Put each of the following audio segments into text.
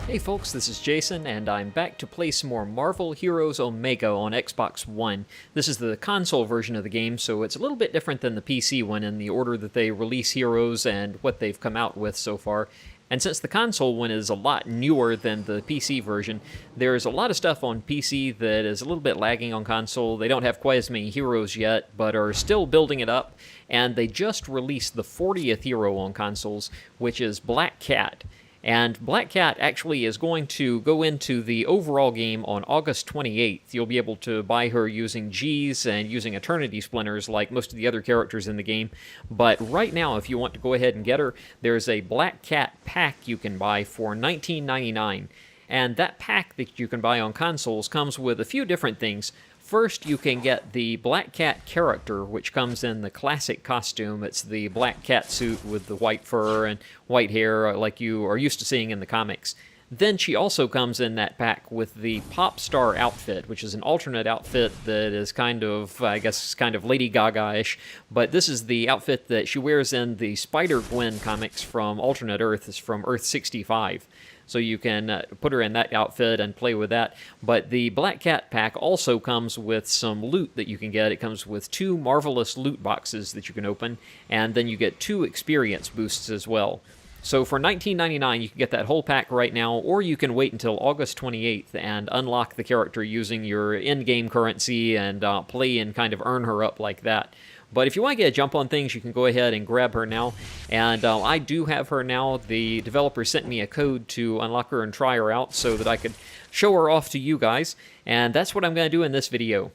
Hey folks, this is Jason, and I'm back to play some more Marvel Heroes Omega on Xbox One. This is the console version of the game, so it's a little bit different than the PC one in the order that they release heroes and what they've come out with so far. And since the console one is a lot newer than the PC version, there's a lot of stuff on PC that is a little bit lagging on console. They don't have quite as many heroes yet, but are still building it up, and they just released the 40th hero on consoles, which is Black Cat. And Black Cat actually is going to go into the overall game on August 28th. You'll be able to buy her using Gs and using Eternity Splinters like most of the other characters in the game. But right now, if you want to go ahead and get her, there's a Black Cat pack you can buy for $19.99. And that pack that you can buy on consoles comes with a few different things. First, you can get the Black Cat character, which comes in the classic costume. It's the black cat suit with the white fur and white hair like you are used to seeing in the comics. Then she also comes in that pack with the Pop Star outfit, which is an alternate outfit that is kind of, I guess, kind of Lady Gaga-ish. But this is the outfit that she wears in the Spider-Gwen comics from Alternate Earth. It's from Earth 65. So you can put her in that outfit and play with that. But the Black Cat pack also comes with some loot that you can get. It comes with 2 Marvelous loot boxes that you can open, and then you get 2 experience boosts as well. So for $19.99, you can get that whole pack right now, or you can wait until August 28th and unlock the character using your in-game currency and play and kind of earn her up like that. But if you want to get a jump on things, you can go ahead and grab her now. And I do have her now. The developer sent me a code to unlock her and try her out so that I could show her off to you guys. And that's what I'm going to do in this video.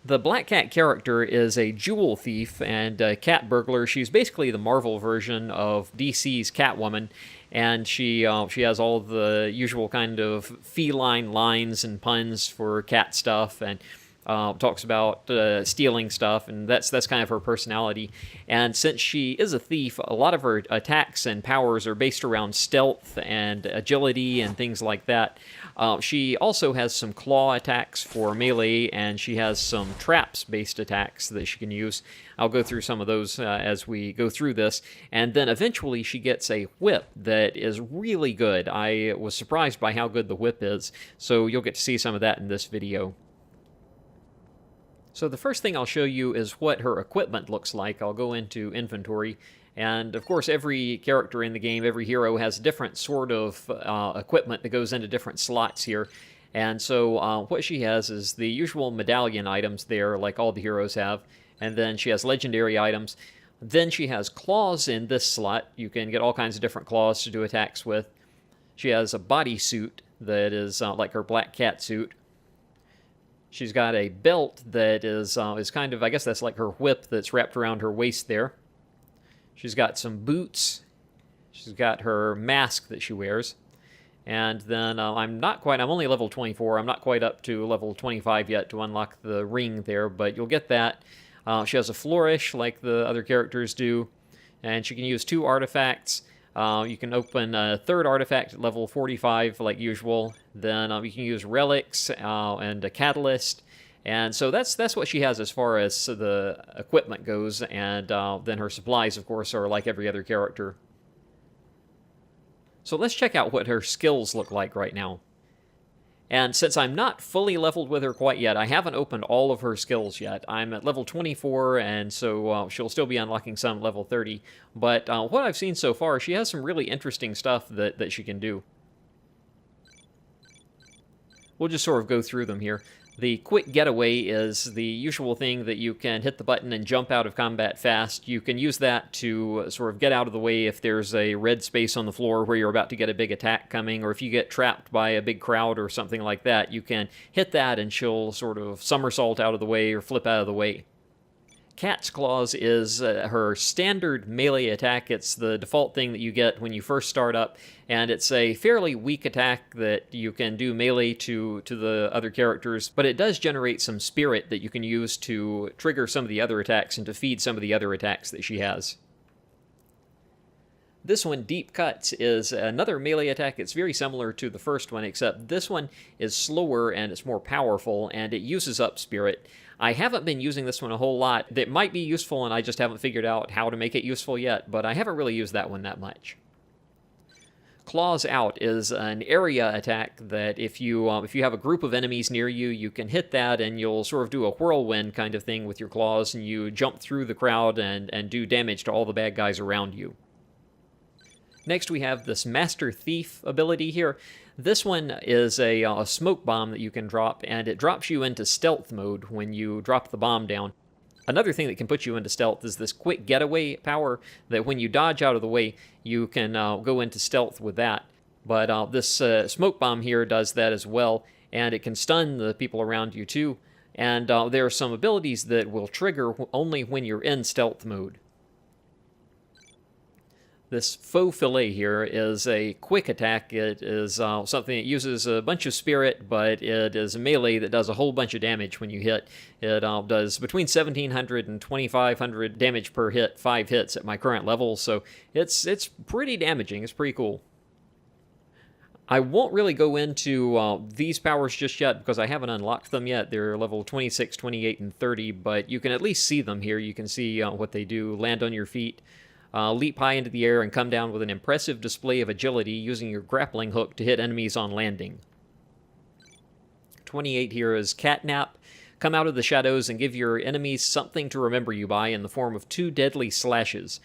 The Black Cat character is a jewel thief and a cat burglar. She's basically the Marvel version of DC's Catwoman. And she has all the usual kind of feline lines and puns for cat stuff, and talks about stealing stuff, and that's kind of her personality. And since she is a thief, a lot of her attacks and powers are based around stealth and agility and things like that. She also has some claw attacks for melee, and she has some traps-based attacks that she can use. I'll go through some of those as we go through this. And then eventually she gets a whip that is really good. I was surprised by how good the whip is, so you'll get to see some of that in this video. So the first thing I'll show you is what her equipment looks like. I'll go into inventory, and of course every character in the game, every hero has different sort of equipment that goes into different slots here. And so what she has is the usual medallion items there, like all the heroes have, and then she has legendary items. Then she has claws in this slot. You can get all kinds of different claws to do attacks with. She has a bodysuit that is like her Black Cat suit. She's got a belt that is kind of, I guess that's like her whip that's wrapped around her waist there. She's got some boots. She's got her mask that she wears. And then I'm only level 24. I'm not quite up to level 25 yet to unlock the ring there, but you'll get that. She has a flourish like the other characters do, and she can use 2 artifacts. You can open a 3rd artifact at level 45 like usual. Then you can use relics and a catalyst. And so that's what she has as far as the equipment goes. And then her supplies, of course, are like every other character. So let's check out what her skills look like right now. And since I'm not fully leveled with her quite yet, I haven't opened all of her skills yet. I'm at level 24, and so she'll still be unlocking some at level 30. But what I've seen so far, she has some really interesting stuff that she can do. We'll just sort of go through them here. The quick getaway is the usual thing that you can hit the button and jump out of combat fast. You can use that to sort of get out of the way if there's a red space on the floor where you're about to get a big attack coming, or if you get trapped by a big crowd or something like that, you can hit that and she'll sort of somersault out of the way or flip out of the way. Cat's Claws is her standard melee attack. It's the default thing that you get when you first start up, and it's a fairly weak attack that you can do melee to the other characters, but it does generate some spirit that you can use to trigger some of the other attacks and to feed some of the other attacks that she has. This one, Deep Cuts, is another melee attack. It's very similar to the first one, except this one is slower and it's more powerful, and it uses up spirit. I haven't been using this one a whole lot. That might be useful, and I just haven't figured out how to make it useful yet, but I haven't really used that one that much. Claws Out is an area attack that if you have a group of enemies near you, you can hit that and you'll sort of do a whirlwind kind of thing with your claws, and you jump through the crowd and do damage to all the bad guys around you. Next we have this Master Thief ability here. This one is a smoke bomb that you can drop, and it drops you into stealth mode when you drop the bomb down. Another thing that can put you into stealth is this quick getaway power, that when you dodge out of the way, you can go into stealth with that. But this smoke bomb here does that as well, and it can stun the people around you too. And there are some abilities that will trigger only when you're in stealth mode. This Faux Fillet here is a quick attack. It is something that uses a bunch of spirit, but it is a melee that does a whole bunch of damage when you hit. It does between 1,700 and 2,500 damage per hit, 5 hits at my current level, so it's pretty damaging. It's pretty cool. I won't really go into these powers just yet because I haven't unlocked them yet. They're level 26, 28, and 30, but you can at least see them here. You can see what they do. Land on your feet. Leap high into the air and come down with an impressive display of agility using your grappling hook to hit enemies on landing. 28 here is Catnap. Come out of the shadows and give your enemies something to remember you by in the form of 2 deadly slashes.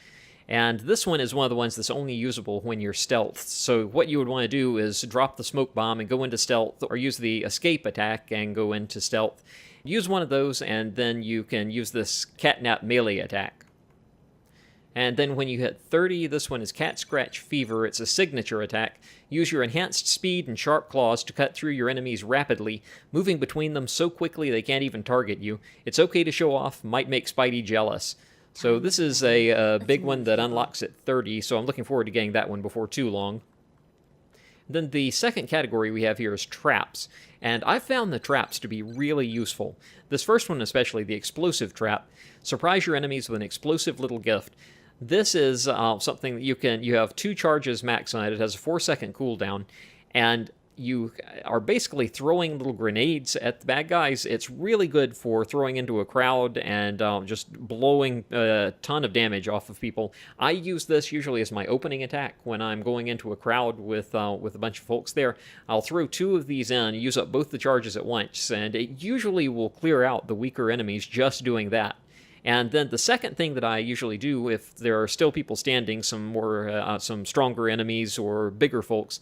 And this one is one of the ones that's only usable when you're stealth. So what you would want to do is drop the smoke bomb and go into stealth, or use the escape attack and go into stealth. Use one of those, and then you can use this Catnap melee attack. And then when you hit 30, this one is Cat Scratch Fever. It's a signature attack. Use your enhanced speed and sharp claws to cut through your enemies rapidly, moving between them so quickly they can't even target you. It's okay to show off, might make Spidey jealous. So this is a big one that unlocks at 30, so I'm looking forward to getting that one before too long. Then the second category we have here is traps, and I've found the traps to be really useful. This first one especially, the explosive trap. Surprise your enemies with an explosive little gift. This is something that you have 2 charges max on it. It has a 4-second cooldown, and you are basically throwing little grenades at the bad guys. It's really good for throwing into a crowd and just blowing a ton of damage off of people. I use this usually as my opening attack when I'm going into a crowd with a bunch of folks there. I'll throw 2 of these in, use up both the charges at once, and it usually will clear out the weaker enemies just doing that. And then the second thing that I usually do, if there are still people standing, some stronger enemies or bigger folks,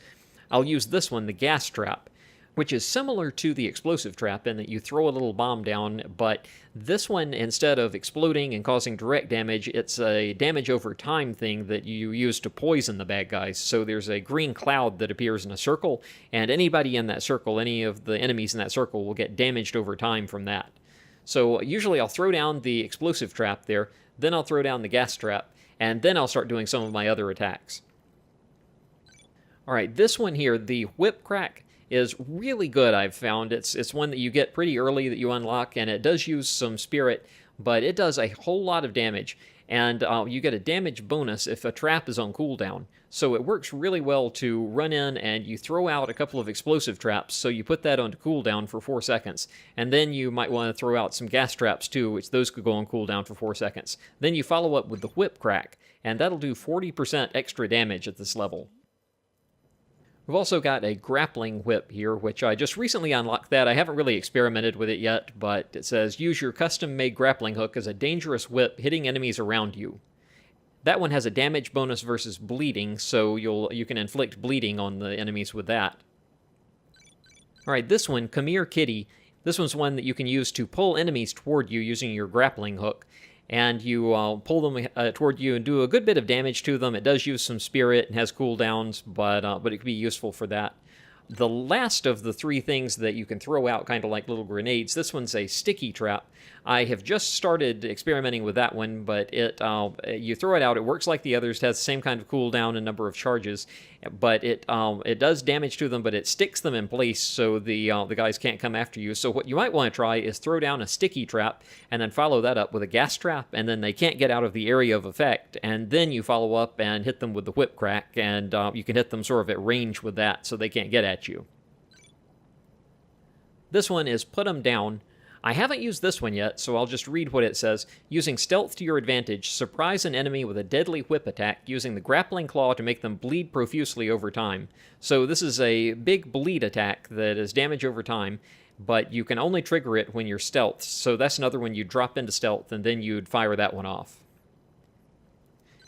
I'll use this one, the gas trap, which is similar to the explosive trap in that you throw a little bomb down, but this one, instead of exploding and causing direct damage, it's a damage over time thing that you use to poison the bad guys. So there's a green cloud that appears in a circle, and anybody in that circle, any of the enemies in that circle, will get damaged over time from that. So usually I'll throw down the explosive trap there, then I'll throw down the gas trap, and then I'll start doing some of my other attacks. Alright, this one here, the Whip Crack, is really good, I've found. It's one that you get pretty early that you unlock, and it does use some spirit, but it does a whole lot of damage. And you get a damage bonus if a trap is on cooldown. So it works really well to run in and you throw out a couple of explosive traps, so you put that on cooldown for 4 seconds. And then you might want to throw out some gas traps too, which those could go on cooldown for 4 seconds. Then you follow up with the Whip Crack, and that'll do 40% extra damage at this level. We've also got a grappling whip here, which I just recently unlocked that. I haven't really experimented with it yet, but it says, use your custom-made grappling hook as a dangerous whip, hitting enemies around you. That one has a damage bonus versus bleeding, so you can inflict bleeding on the enemies with that. Alright, this one, Come Here Kitty. This one's one that you can use to pull enemies toward you using your grappling hook. And you pull them toward you and do a good bit of damage to them. It does use some spirit and has cooldowns, but it can be useful for that. The last of the 3 things that you can throw out, kind of like little grenades, this one's a sticky trap. I have just started experimenting with that one, but you throw it out, it works like the others, it has the same kind of cooldown and number of charges, but it does damage to them, but it sticks them in place so the guys can't come after you. So what you might want to try is throw down a sticky trap, and then follow that up with a gas trap, and then they can't get out of the area of effect, and then you follow up and hit them with the Whip Crack, and you can hit them sort of at range with that so they can't get at you. This one is Put 'em Down. I haven't used this one yet, so I'll just read what it says. Using stealth to your advantage, surprise an enemy with a deadly whip attack using the grappling claw to make them bleed profusely over time. So this is a big bleed attack that is damage over time, but you can only trigger it when you're stealth. So that's another one you drop into stealth, and then you'd fire that one off.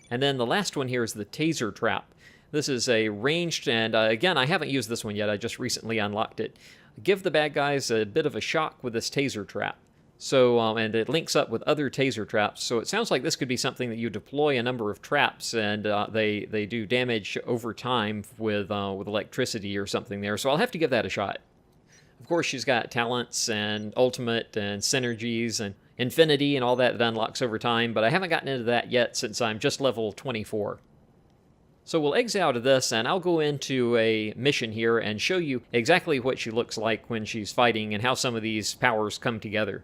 And then the last one here is the Taser Trap. This is a ranged, and again, I haven't used this one yet, I just recently unlocked it. Give the bad guys a bit of a shock with this Taser Trap. So, and it links up with other Taser Traps, so it sounds like this could be something that you deploy a number of traps, and they do damage over time with electricity or something there, so I'll have to give that a shot. Of course, she's got talents and ultimate and synergies and infinity and all that unlocks over time, but I haven't gotten into that yet since I'm just level 24. So we'll exit out of this, and I'll go into a mission here and show you exactly what she looks like when she's fighting and how some of these powers come together.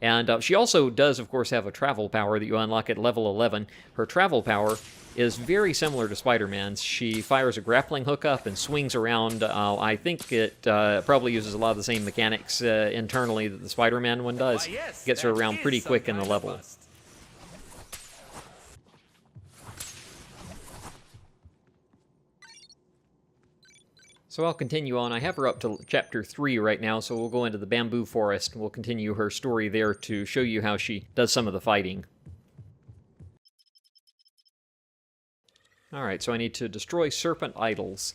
And she also does, of course, have a travel power that you unlock at level 11. Her travel power is very similar to Spider-Man's. She fires a grappling hook up and swings around. I think it probably uses a lot of the same mechanics internally that the Spider-Man one does. Gets her around pretty quick in the level. So I'll continue on. I have her up to chapter 3 right now, so we'll go into the bamboo forest and we'll continue her story there to show you how she does some of the fighting. Alright, so I need to destroy serpent idols.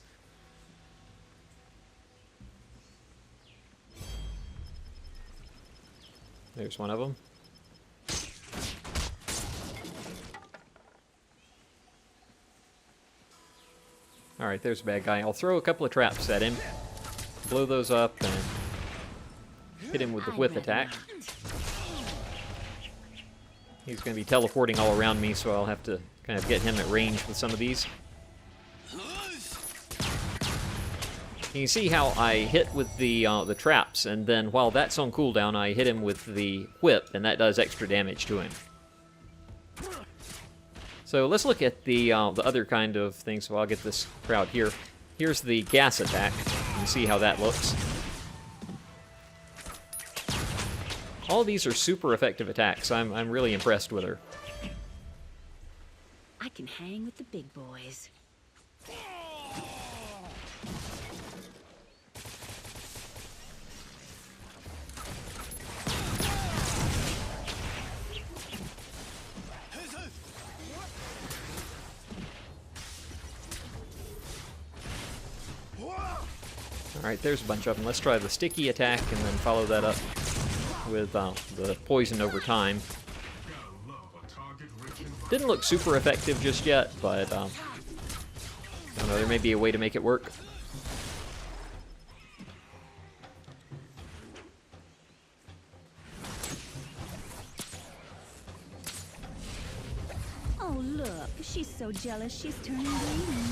There's one of them. Alright, there's a bad guy. I'll throw a couple of traps at him. Blow those up and hit him with the whip attack. He's going to be teleporting all around me, so I'll have to kind of get him at range with some of these. You can see how I hit with the traps, and then while that's on cooldown, I hit him with the whip, and that does extra damage to him. So let's look at the other kind of thing, so I'll get this crowd here. Here's the gas attack. You can see how that looks. All these are super effective attacks. I'm really impressed with her. I can hang with the big boys. Alright, there's a bunch of them. Let's try the sticky attack and then follow that up with the poison over time. Didn't look super effective just yet, but I don't know, there may be a way to make it work. Oh, look, she's so jealous she's turning green.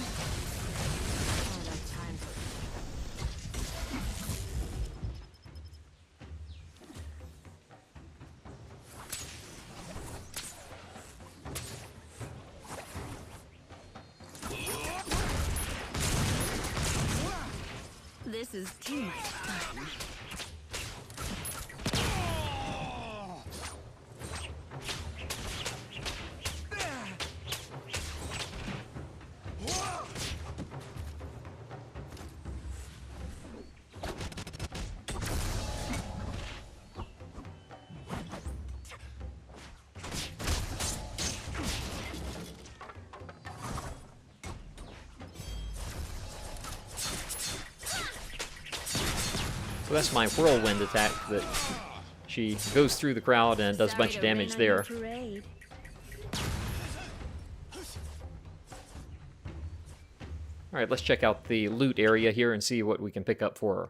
This is too much fun. So that's my whirlwind attack that she goes through the crowd and does a bunch of damage there. Alright, let's check out the loot area here and see what we can pick up for her.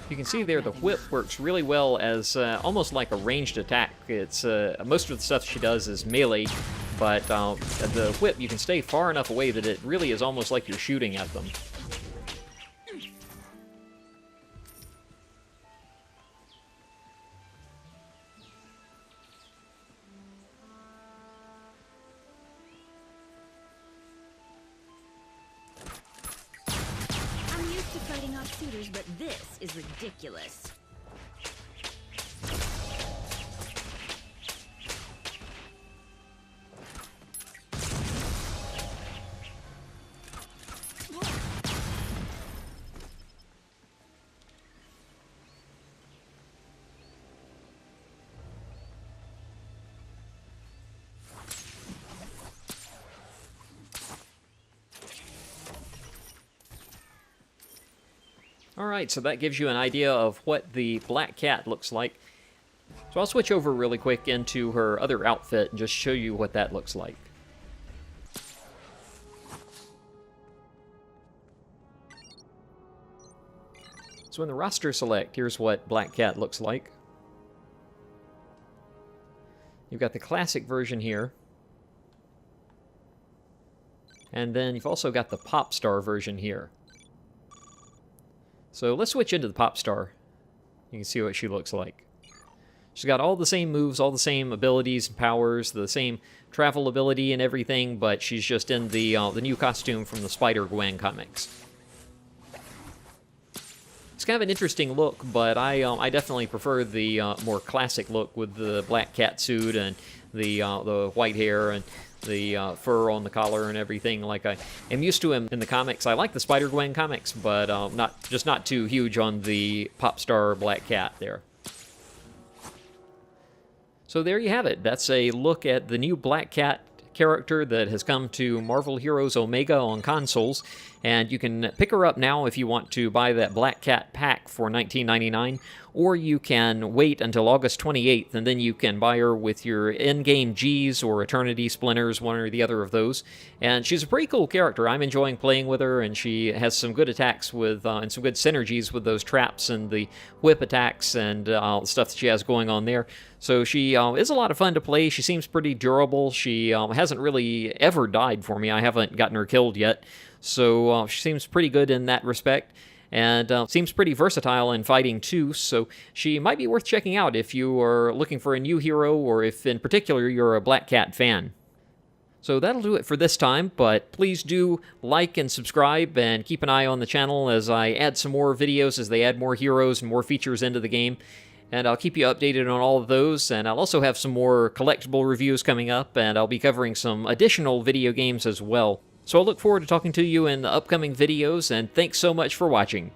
You can see there the whip works really well as almost like a ranged attack. It's most of the stuff she does is melee, but the whip, you can stay far enough away that it really is almost like you're shooting at them. fighting off suitors, but this is ridiculous. Alright, so that gives you an idea of what the Black Cat looks like. So I'll switch over really quick into her other outfit and just show you what that looks like. So in the roster select, here's what Black Cat looks like. You've got the classic version here. And then you've also got the Pop Star version here. So let's switch into the Pop Star. You can see what she looks like. She's got all the same moves, all the same abilities and powers, the same travel ability and everything, but she's just in the new costume from the Spider-Gwen comics. It's kind of an interesting look, but I definitely prefer the more classic look with the Black Cat suit and the white hair and the fur on the collar and everything like I am used to him in the comics. I like the Spider-Gwen comics, but not too huge on the Pop Star Black Cat there. So there you have it. That's a look at the new Black Cat character that has come to Marvel Heroes Omega on consoles, and you can pick her up now if you want to buy that Black Cat pack for $19.99, or you can wait until August 28th, and then you can buy her with your in-game Gs or Eternity Splinters, one or the other of those. And she's a pretty cool character. I'm enjoying playing with her, and she has some good attacks with and some good synergies with those traps and the whip attacks and stuff that she has going on there. So she is a lot of fun to play. She seems pretty durable. She hasn't really ever died for me. I haven't gotten her killed yet. So she seems pretty good in that respect. And seems pretty versatile in fighting too, so she might be worth checking out if you are looking for a new hero, or if in particular you're a Black Cat fan. So that'll do it for this time, but please do like and subscribe and keep an eye on the channel as I add some more videos, as they add more heroes and more features into the game. And I'll keep you updated on all of those, and I'll also have some more collectible reviews coming up, and I'll be covering some additional video games as well. So I'll look forward to talking to you in the upcoming videos, and thanks so much for watching.